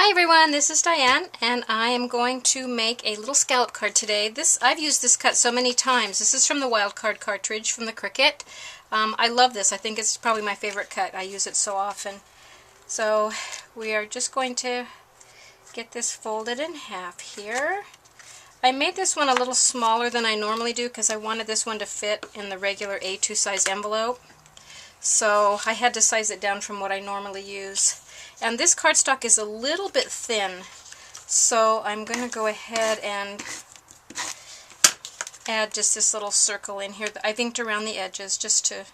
Hi everyone, this is Diane, and I am going to make a little scallop card today. I've used this cut so many times. This is from the Wild Card cartridge from the Cricut. I love this. I think it's probably my favorite cut. I use it so often. So we are just going to get this folded in half here. I made this one a little smaller than I normally do because I wanted this one to fit in the regular A2 size envelope. So I had to size it down from what I normally use. And this cardstock is a little bit thin, so I'm going to go ahead and add just this little circle in here. I've inked around the edges just to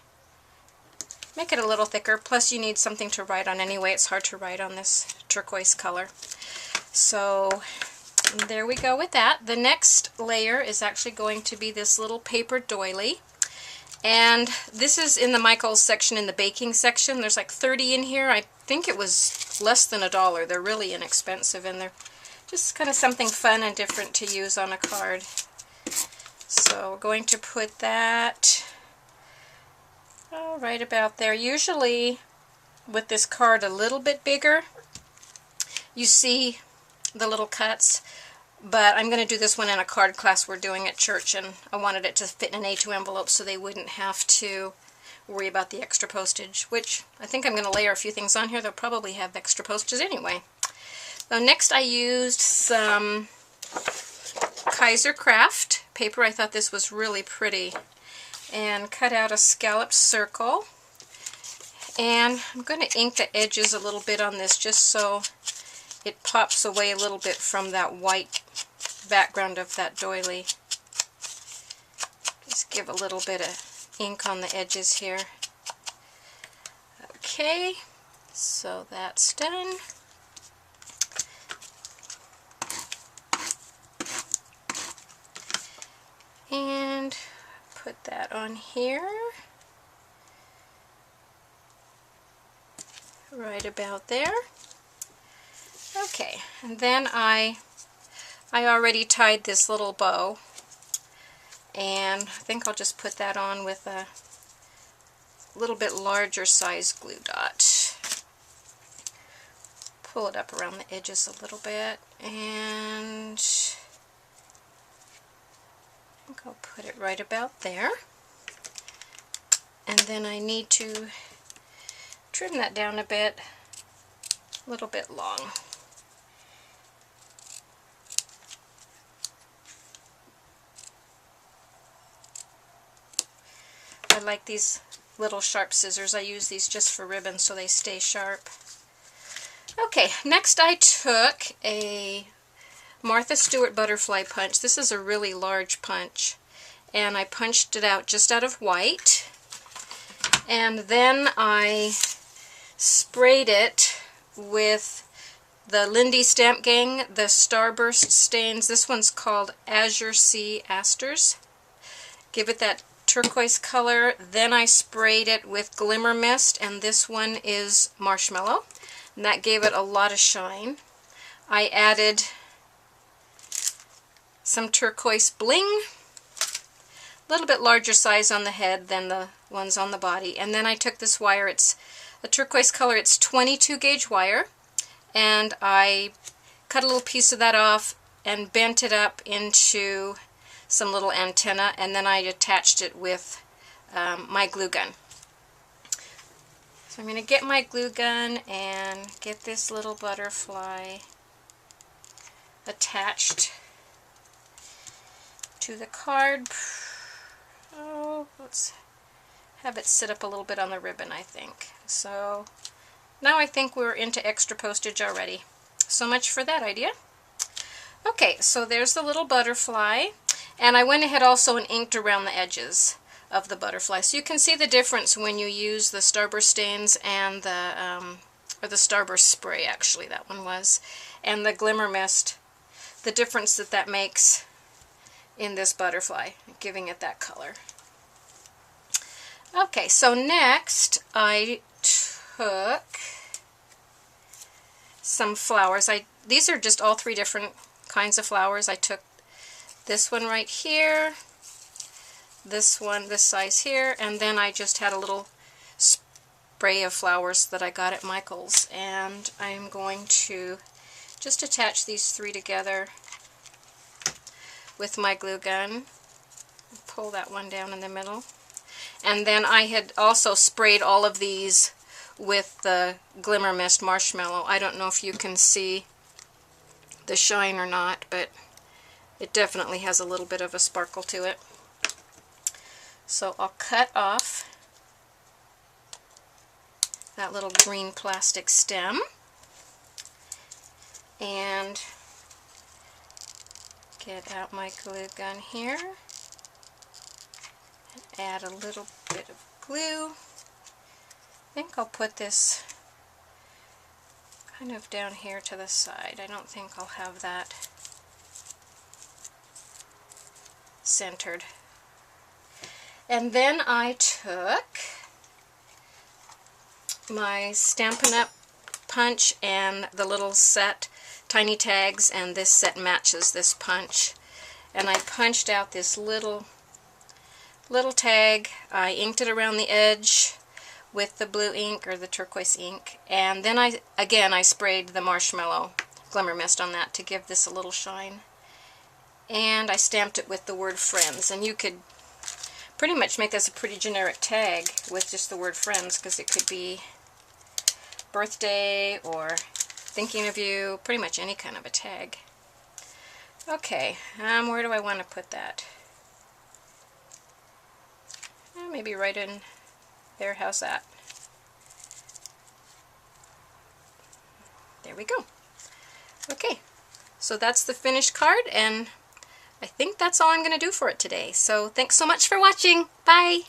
make it a little thicker. Plus you need something to write on anyway. It's hard to write on this turquoise color. So there we go with that. The next layer is actually going to be this little paper doily. And this is in the Michaels section, in the baking section. There's like 30 in here. I think it was less than $1. They're really inexpensive, and they're just kind of something fun and different to use on a card. So we're going to put that right about there. Usually with this card a little bit bigger, you see the little cuts. But I'm going to do this one in a card class we're doing at church, and I wanted it to fit in an A2 envelope so they wouldn't have to worry about the extra postage, which I think I'm going to layer a few things on here. They'll probably have extra postage anyway. So next I used some Kaiser Craft paper. I thought this was really pretty, and cut out a scalloped circle. And I'm going to ink the edges a little bit on this just so it pops away a little bit from that white background of that doily. Just give a little bit of ink on the edges here. Okay, so that's done. And put that on here. Right about there. Okay, and then I already tied this little bow, and I think I'll just put that on with a little bit larger size glue dot. Pull it up around the edges a little bit, and I think I'll put it right about there. And then I need to trim that down a little bit long. I like these little sharp scissors. I use these just for ribbons so they stay sharp. Okay, next I took a Martha Stewart butterfly punch. This is a really large punch, and I punched it out just out of white, and then I sprayed it with the Lindy Stamp Gang, the Starburst stains. This one's called Azure Sea Asters. Give it that turquoise color. Then I sprayed it with Glimmer Mist, and this one is Marshmallow, and that gave it a lot of shine. I added some turquoise bling, a little bit larger size on the head than the ones on the body, and then I took this wire. It's a turquoise color. It's 22 gauge wire, and I cut a little piece of that off and bent it up into some little antenna, and then I attached it with my glue gun. So I'm going to get my glue gun and get this little butterfly attached to the card. Oh, let's have it sit up a little bit on the ribbon, I think. So now I think we're into extra postage already. So much for that idea. Okay, so there's the little butterfly. And I went ahead also and inked around the edges of the butterfly. So you can see the difference when you use the Starburst stains and or the Starburst spray, actually, that one was, and the Glimmer Mist, the difference that makes in this butterfly, giving it that color. Okay, so next I took some flowers. These are just all 3 different kinds of flowers. I took this one right here, this one this size here, and then I just had a little spray of flowers that I got at Michael's, and I'm going to just attach these 3 together with my glue gun. Pull that one down in the middle. And then I had also sprayed all of these with the Glimmer Mist marshmallow. I don't know if you can see the shine or not, but it definitely has a little bit of a sparkle to it. So I'll cut off that little green plastic stem and get out my glue gun here and add a little bit of glue. I think I'll put this kind of down here to the side. I don't think I'll have that centered. And then I took my Stampin' Up! Punch and the little set tiny tags, and this set matches this punch. And I punched out this little tag. I inked it around the edge with the blue ink or the turquoise ink, and then I sprayed the marshmallow Glimmer Mist on that to give this a little shine. And I stamped it with the word friends, and you could pretty much make this a pretty generic tag with just the word friends, because it could be birthday or thinking of you, pretty much any kind of a tag. Okay, where do I want to put that? Maybe right in there. How's that? There we go. Okay, so that's the finished card, and I think that's all I'm going to do for it today. So thanks so much for watching. Bye!